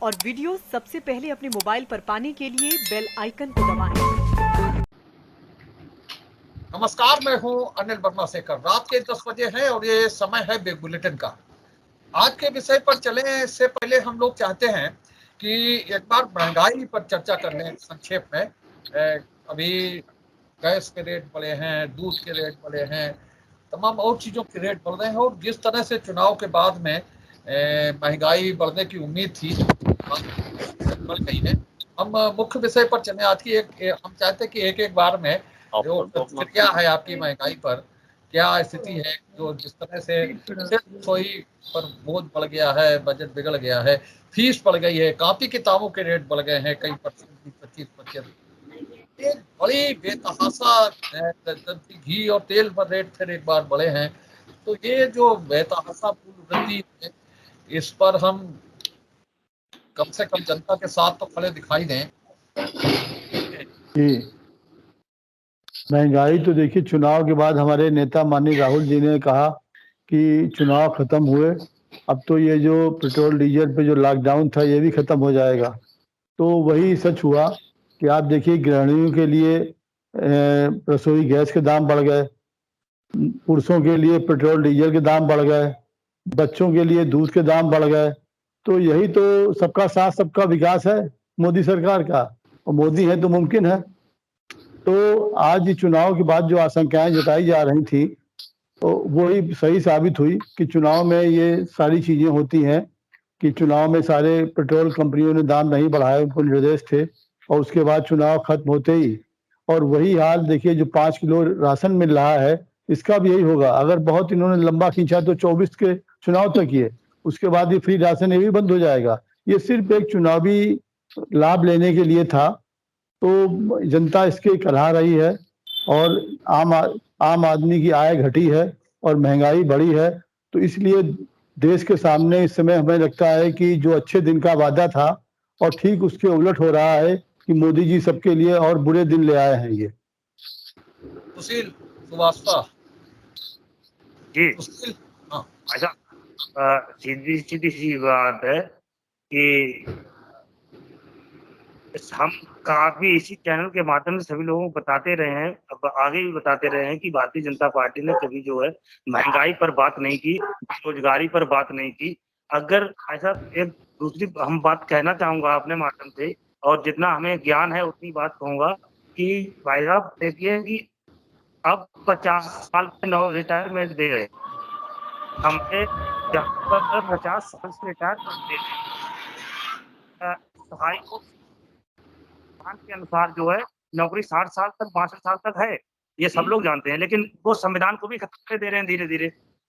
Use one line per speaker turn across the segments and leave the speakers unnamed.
और वीडियो सबसे पहले अपने मोबाइल पर पाने के लिए बेल आइकन को दबाएं।
नमस्कार, मैं हूं अनिल वर्मा शेखर। रात के 10 बजे हैं और ये समय है बिग बुलेटिन का। आज के विषय पर चलें इससे पहले हम लोग चाहते हैं कि एक बार महंगाई पर चर्चा कर लें संक्षेप में। अभी गैस के रेट बढ़े हैं, दूध के रेट बढ़े हैं, तमाम और चीज़ों के रेट बढ़ रहे हैं और जिस तरह से चुनाव के बाद में महंगाई बढ़ने की उम्मीद थी बढ़ गई है। हम मुख्य विषय पर चले आज की। हम चाहते हैं कि एक एक बार में जो प्रतिक्रिया है आपकी महंगाई पर, क्या स्थिति है, जो जिस तरह से रसोई पर बोझ बढ़ गया है, बजट बिगड़ गया है, फीस बढ़ गई है, कॉपी किताबों के रेट बढ़ गए हैं कई परसेंट, 25-25। एक बड़ी बेतहाशा जबकि घी और तेल पर रेट फिर एक बार बढ़े हैं। तो ये जो बेतहाशा पूर्ण वृद्धि है, इस पर हम कम से कम जनता के साथ तो खड़े दिखाई दें।
जी, महंगाई तो देखिए, चुनाव के बाद हमारे नेता माननीय राहुल जी ने कहा कि चुनाव खत्म हुए, अब तो ये जो पेट्रोल डीजल पे जो लॉकडाउन था ये भी खत्म हो जाएगा। तो वही सच हुआ कि आप देखिए, गृहिणियों के लिए रसोई गैस के दाम बढ़ गए, पुरुषों के लिए पेट्रोल डीजल के दाम बढ़ गए, बच्चों के लिए दूध के दाम बढ़ गए। तो यही तो सबका साथ सबका विकास है मोदी सरकार का, और मोदी है तो मुमकिन है। तो आज चुनाव के बाद जो आशंकाएं जताई जा रही थी, तो वही सही साबित हुई कि चुनाव में ये सारी चीजें होती हैं कि चुनाव में सारे पेट्रोल कंपनियों ने दाम नहीं बढ़ाए, उनको निर्देश थे, और उसके बाद चुनाव खत्म होते ही, और वही हाल देखिए, जो 5 किलो राशन मिल रहा है इसका भी यही होगा। अगर बहुत इन्होंने लंबा खींचा तो 24 के चुनाव तक ये, उसके बाद ये फ्री राशन ये भी बंद हो जाएगा। ये सिर्फ एक चुनावी लाभ लेने के लिए था। तो जनता इसके करा रही है, और आम आदमी की आय घटी है और महंगाई बढ़ी है। तो इसलिए देश के सामने इस समय हमें लगता है कि जो अच्छे दिन का वादा था, और ठीक उसके उलट हो रहा है कि मोदी जी सबके लिए और बुरे दिन ले आए हैं ये।
सुशील श्रीवास्तव
जी,
सुशील, हाँ।
अच्छा, सीधी सीधी सी बात है कि हम काफी इसी चैनल के माध्यम से सभी लोगों को बताते रहे हैं, अब आगे भी बताते रहे हैं कि भारतीय जनता पार्टी ने कभी जो है महंगाई पर बात नहीं की, बेरोजगारी पर बात नहीं की। अगर ऐसा एक दूसरी हम बात कहना चाहूंगा अपने माध्यम से, और जितना हमें ज्ञान है उतनी बात कहूंगा कि भाई साहब देखिए कि अब 50 साल के नौ रिटायरमेंट दे रहे, हमने जहाँ पर 50 साल से रिटायरमेंट दे रहे, सफाई को के अनुसार जो है नौकरी 60 साल तक 62 साल तक है, ये सब लोग जानते हैं, लेकिन वो संविधान को भी खत्म कर दे रहे हैं धीरे धीरे।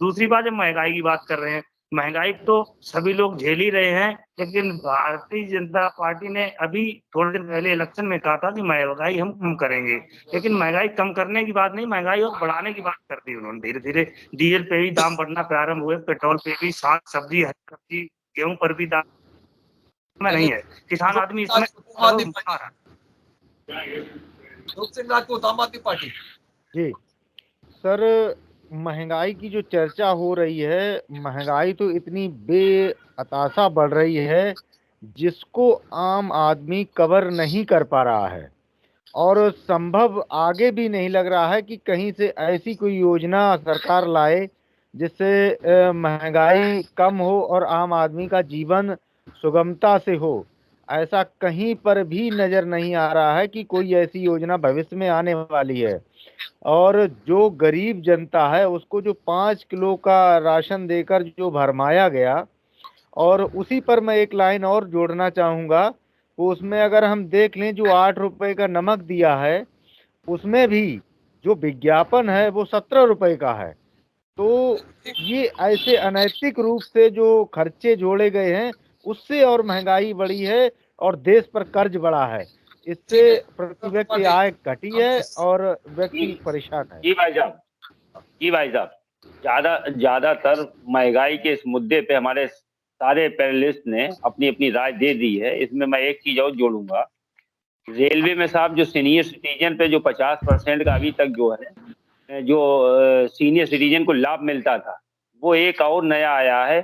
दूसरी बात, जब महंगाई की बात कर रहे हैं, महंगाई तो सभी लोग झेल ही रहे हैं, लेकिन भारतीय जनता पार्टी ने अभी थोड़े दिन पहले इलेक्शन में कहा था कि महंगाई हम कम करेंगे, लेकिन महंगाई कम करने की बात नहीं, महंगाई और बढ़ाने की बात कर दी उन्होंने धीरे धीरे। डीजल पे भी दाम बढ़ना प्रारंभ हुए, पेट्रोल पे भी, साग सब्जी, हरी सब्जी, गेहूं पर भी दाम में नहीं है। किसान आदमी इसमें
राजपूत आम आदमी पार्टी।
जी सर, महंगाई की जो चर्चा हो रही है, महंगाई तो इतनी बेअताशा बढ़ रही है जिसको आम आदमी कवर नहीं कर पा रहा है, और संभव आगे भी नहीं लग रहा है कि कहीं से ऐसी कोई योजना सरकार लाए जिससे महंगाई कम हो और आम आदमी का जीवन सुगमता से हो। ऐसा कहीं पर भी नजर नहीं आ रहा है कि कोई ऐसी योजना भविष्य में आने वाली है। और जो गरीब जनता है उसको जो 5 किलो का राशन देकर जो भरमाया गया, और उसी पर मैं एक लाइन और जोड़ना चाहूँगा, वो उसमें अगर हम देख लें जो 8 रुपए का नमक दिया है, उसमें भी जो विज्ञापन है वो 17 रुपए का है। तो ये ऐसे अनैतिक रूप से जो खर्चे जोड़े गए हैं, उससे और महंगाई बढ़ी है और देश पर कर्ज बढ़ा है। इससे प्रति व्यक्ति आय घटी है और व्यक्ति परेशान है।
जी भाई साहब, जी भाई साहब, ज्यादातर महंगाई के इस मुद्दे पे हमारे सारे पैनलिस्ट ने अपनी अपनी राय दे दी है। इसमें मैं एक चीज और जोड़ूंगा, रेलवे में साहब जो सीनियर सिटीजन पे जो 50% का अभी तक जो है जो सीनियर सिटीजन को लाभ मिलता था, वो एक और नया आया है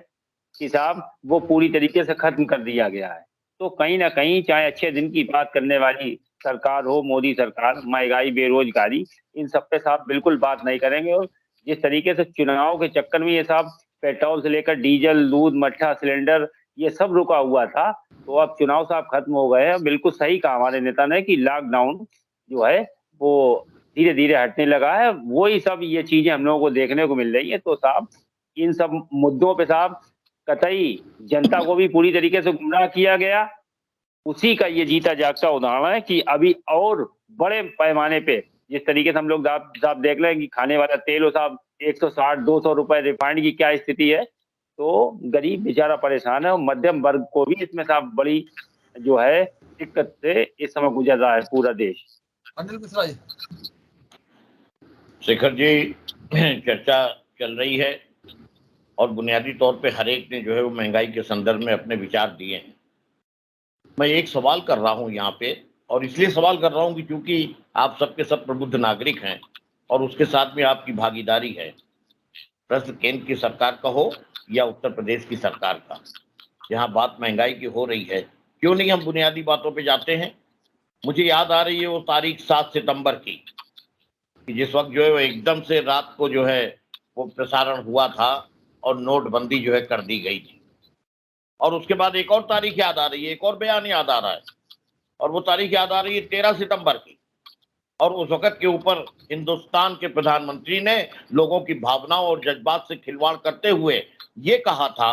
कि साहब वो पूरी तरीके से खत्म कर दिया गया है। तो कहीं ना कहीं चाहे अच्छे दिन की बात करने वाली सरकार हो, मोदी सरकार, महंगाई, बेरोजगारी, इन सब पे साहब बिल्कुल बात नहीं करेंगे। और जिस तरीके से चुनाव के चक्कर में ये साहब पेट्रोल से लेकर डीजल, दूध, मट्ठा, सिलेंडर ये सब रुका हुआ था, तो अब चुनाव साहब खत्म हो गए हैं। बिल्कुल सही कहा हमारे नेता ने कि लॉकडाउन जो है वो धीरे धीरे हटने लगा है। वही सब ये चीजें हम लोगों को देखने को मिल रही है। तो साहब इन सब मुद्दों पे साहब कतई जनता को भी पूरी तरीके से गुमराह किया गया। उसी का ये जीता जागता उदाहरण है कि अभी और बड़े पैमाने पे जिस तरीके से हम लोग साहब देख रहे हैं कि खाने वाला तेल हो साहब 160-200 रुपए रिफाइंड की क्या स्थिति है। तो गरीब बेचारा परेशान है और मध्यम वर्ग को भी इसमें साहब बड़ी जो है दिक्कत से इस समय गुजर रहा है पूरा देश।
अनिल मिश्रा जी।
शेखर जी, चर्चा चल रही है और बुनियादी तौर पे हर एक ने जो है वो महंगाई के संदर्भ में अपने विचार दिए हैं। मैं एक सवाल कर रहा हूं यहाँ पे, और इसलिए सवाल कर रहा हूं कि क्योंकि आप सबके सब प्रबुद्ध नागरिक हैं और उसके साथ में आपकी भागीदारी है। प्रश्न केंद्र की सरकार का हो या उत्तर प्रदेश की सरकार का, यहाँ बात महंगाई की हो रही है, क्यों नहीं हम बुनियादी बातों पे जाते हैं। मुझे याद आ रही है वो तारीख 7 सितंबर की, कि जिस वक्त जो है वो एकदम से रात को जो है वो प्रसारण हुआ था और नोटबंदी जो है कर दी गई थी। और उसके बाद एक और तारीख याद आ रही है, एक और बयान याद आ रहा है, और वो तारीख याद आ रही है 13 सितंबर की। और उस वक्त के ऊपर हिंदुस्तान के प्रधानमंत्री ने लोगों की भावनाओं और जज्बात से खिलवाड़ करते हुए ये कहा था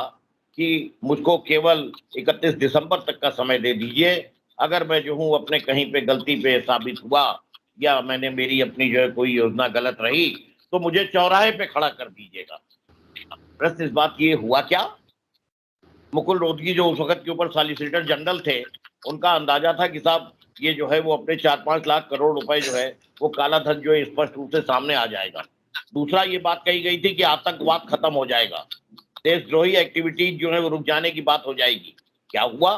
कि मुझको केवल 31 दिसंबर तक का समय दे दीजिए, अगर मैं जो हूं अपने कहीं पे गलती पे साबित हुआ या मेरी अपनी जो है कोई योजना गलत रही तो मुझे चौराहे पे खड़ा कर दीजिएगा। प्रश्न इस बात ये हुआ क्या? मुकुल रोहतगी जो उस वक्त के ऊपर सॉलिसिटर जनरल थे, उनका अंदाजा था कि साहब ये जो है वो अपने 4-5 लाख करोड़ रुपए जो है वो काला धन जो है स्पष्ट रूप से सामने आ जाएगा। दूसरा ये बात कही गई थी कि आतंकवाद खत्म हो जाएगा, देशद्रोही एक्टिविटीज जो है वो रुक जाने की बात हो जाएगी। क्या हुआ?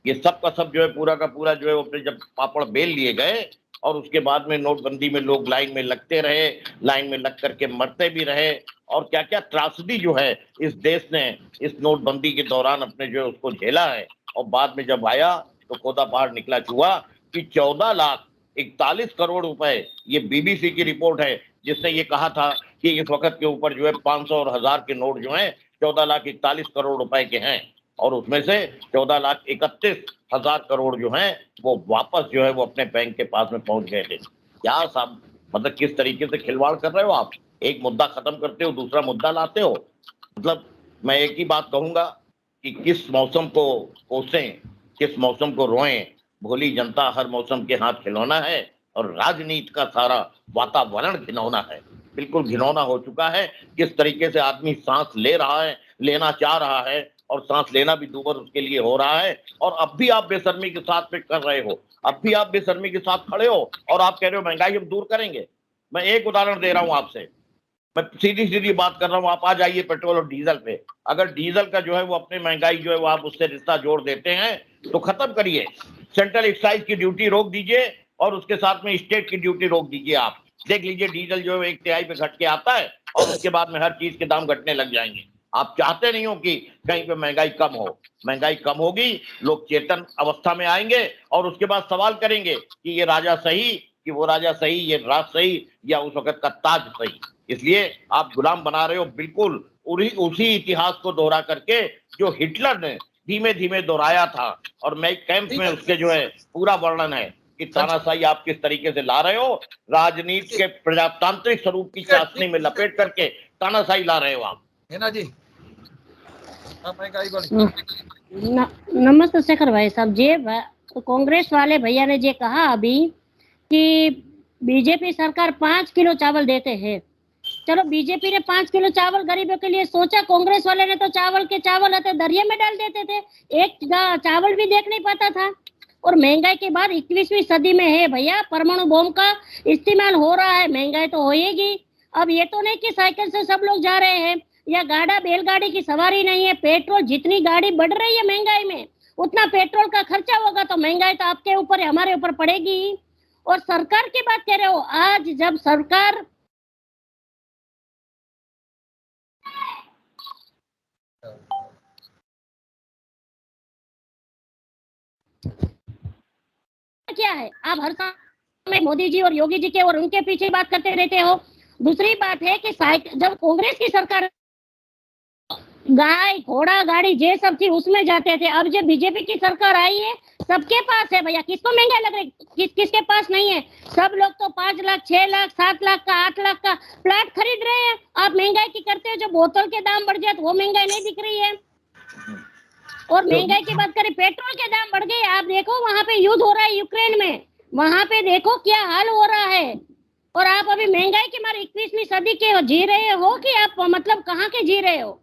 ये सब का सब जो है पूरा का पूरा जो है वो अपने जब पापड़ बेल लिए गए और उसके बाद में नोटबंदी में लोग लाइन में लगते रहे, लाइन में लग करके मरते भी रहे, और क्या क्या त्रासदी जो है इस देश ने इस नोटबंदी के दौरान अपने जो है उसको झेला है। और बाद में जब आया तो खोदा पहाड़ निकला चूहा कि 14,41 करोड़ रुपए, ये बीबीसी की रिपोर्ट है जिसने ये कहा था कि इस वक्त के ऊपर जो है 500 और 1000 के नोट जो हैं 14,41 करोड़ रुपए के हैं, और उसमें से 14,31,000 करोड़ जो हैं वो वापस जो है वो अपने बैंक के पास में पहुंच गए थे। क्या साहब, मतलब किस तरीके से खिलवाड़ कर रहे हो आप? एक मुद्दा खत्म करते हो, दूसरा मुद्दा लाते हो। मतलब मैं एक ही बात कहूंगा कि किस मौसम को कोसें, किस मौसम को रोएं, भोली जनता हर मौसम के हाथ खिलौना है, और राजनीति का सारा वातावरण घिनौना है, बिल्कुल घिनौना हो चुका है। किस तरीके से आदमी सांस ले रहा है, लेना चाह रहा है, और सांस लेना भी दूभर उसके लिए हो रहा है, और अब भी आप बेशर्मी के साथ में कर रहे हो, अब भी आप बेशर्मी के साथ खड़े हो और आप कह रहे हो महंगाई हम दूर करेंगे। मैं एक उदाहरण दे रहा हूं आपसे, मैं सीधी सीधी बात कर रहा हूं, आप आ जाइए पेट्रोल और डीजल पे। अगर डीजल का जो है वो अपने महंगाई जो है वो आप उससे रिश्ता जोड़ देते हैं तो खत्म करिए, सेंट्रल एक्साइज की ड्यूटी रोक दीजिए और उसके साथ में स्टेट की ड्यूटी रोक दीजिए। आप देख लीजिए डीजल जो है 1/3 पे घट के आता है और उसके बाद में हर चीज के दाम घटने लग जाएंगे। आप चाहते नहीं हो कि कहीं पे महंगाई कम हो, महंगाई कम होगी, लोग चेतन अवस्था में आएंगे और उसके बाद सवाल करेंगे कि ये राजा सही कि वो राजा सही, ये राज सही या उस वक्त का ताज सही। इसलिए आप गुलाम बना रहे हो बिल्कुल उसी इतिहास को दोहरा करके जो हिटलर ने धीमे धीमे दोहराया था, और मैं कैंप में उसके जो है पूरा वर्णन है कि तानाशाही आप किस तरीके से ला रहे हो, राजनीति के प्रजातांत्रिक स्वरूप की चाशनी में लपेट करके तानाशाही ला रहे हो आप।
हिना जी, महंगाई बढ़ी।
नमस्ते शेखर भाई साहब जी। कांग्रेस वाले भैया ने जे कहा अभी कि बीजेपी सरकार 5 किलो चावल देते हैं। चलो बीजेपी ने 5 किलो चावल गरीबों के लिए सोचा, कांग्रेस वाले ने तो चावल होते दरिया में डाल देते थे, एक चावल भी देख नहीं पाता था। और महंगाई के बाद 21वीं सदी में है भैया, परमाणु बम का इस्तेमाल हो रहा है, महंगाई तो होएगी। अब ये तो नहीं कि साइकिल से सब लोग जा रहे हैं या गाड़ा बैलगाड़ी की सवारी नहीं है। पेट्रोल, जितनी गाड़ी बढ़ रही है महंगाई में उतना पेट्रोल का खर्चा होगा, तो महंगाई तो आपके ऊपर हमारे ऊपर पड़ेगी। और सरकार की बात कह रहे हो, आज जब सरकार क्या है? आप हर समय मोदी जी और योगी जी के और उनके पीछे बात करते रहते हो। दूसरी बात है कि जब कांग्रेस की सरकार गाय घोड़ा गाड़ी ये सब थी उसमें जाते थे, अब जब बीजेपी की सरकार आई है सबके पास है भैया। किसको महंगा लग रहा है? किसके पास नहीं है? सब लोग तो 5 लाख 6 लाख 7 लाख का 8 लाख का प्लाट खरीद रहे हैं। आप महंगाई की करते हो, जो बोतल के दाम बढ़ जाए तो वो महंगाई नहीं दिख रही है। और महंगाई की बात करें, पेट्रोल के दाम बढ़ गए। आप देखो वहां पे युद्ध हो रहा है यूक्रेन में, वहां पे देखो क्या हाल हो रहा है। और आप अभी महंगाई के मारे 21वीं सदी के जी रहे हो कि आप मतलब कहाँ के जी रहे हो?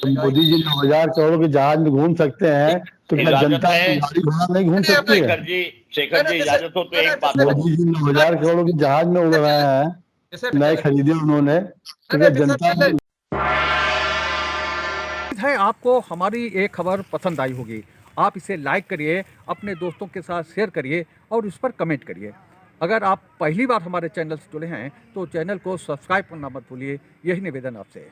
मोदी जी 9,000 करोड़ के जहाज में घूम सकते हैं तो क्या जनता गाड़ी घोड़ा नहीं घूम सकती है?
शेखर जी इजाजत हो तो एक बात
मोदी जी 9,000 करोड़ के जहाज में उड़ रहे हैं, नए खरीदे उन्होंने, तो क्या जनता
है आपको हमारी ये खबर पसंद आई होगी। आप इसे लाइक करिए, अपने दोस्तों के साथ शेयर करिए और उस पर कमेंट करिए। अगर आप पहली बार हमारे चैनल से जुड़े हैं तो चैनल को सब्सक्राइब करना मत भूलिए। यही निवेदन आपसे है।